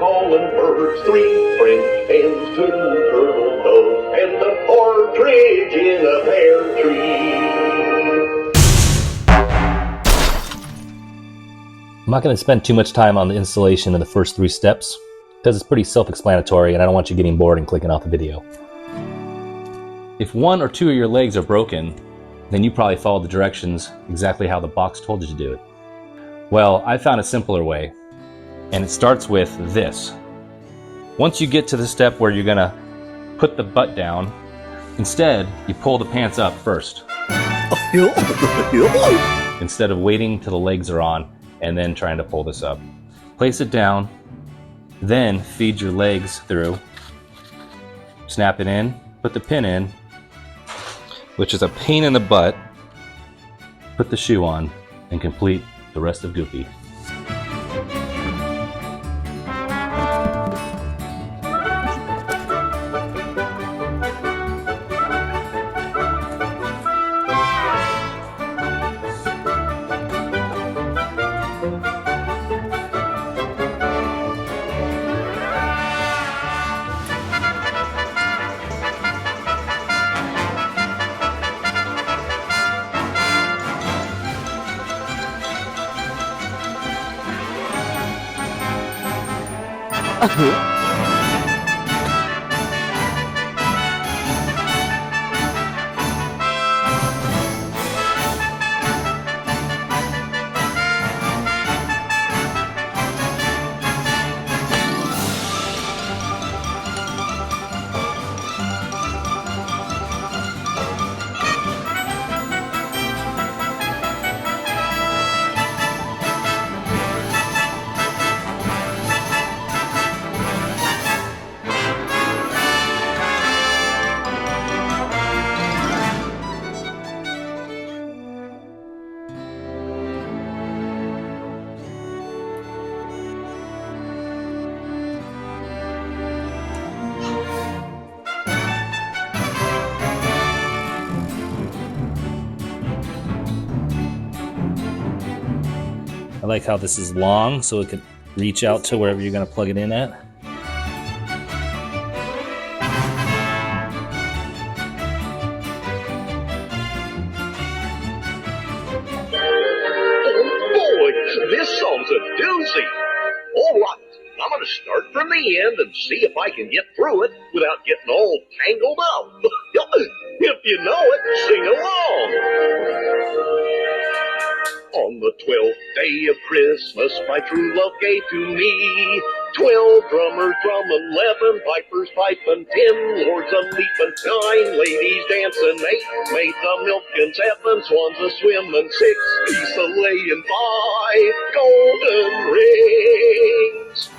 calling birds, 3 French hens, 2 turtle doves, and a partridge in a pear tree. I'm not going to spend too much time on the installation of the first 3 steps because it's pretty self-explanatory and I don't want you getting bored and clicking off the video. If 1 or 2 of your legs are broken, then you probably followed the directions exactly how the box told you to do it. Well, I found a simpler way, and it starts with this. Once you get to the step where you're gonna put the butt down, instead, you pull the pants up first. Instead of waiting till the legs are on and then trying to pull this up. Place it down, then feed your legs through, snap it in, put the pin in, which is a pain in the butt, put the shoe on, and complete the rest of Goofy. I like how this is long, so it could reach out to wherever you're going to plug it in at. Oh boy, this song's a doozy. All right, I'm going to start from the end and see if I can get through it without getting all tangled up. If you know it, sing along. On the 12th day of Christmas, my true love gave to me 12 drummers drumming, 11 pipers piping, 10 lords a leaping, 9 ladies dancing, 8 maids a milking, 7 swans a swimming, 6 geese a laying, 5 golden rings.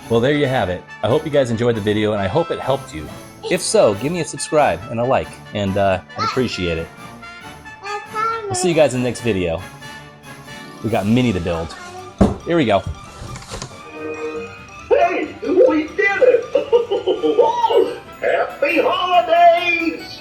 Well, there you have it. I hope you guys enjoyed the video and I hope it helped you. If so, give me a subscribe and a like, and I'd appreciate it. I'll see you guys in the next video. We got Minnie to build. Here we go. Hey, we did it! Happy holidays!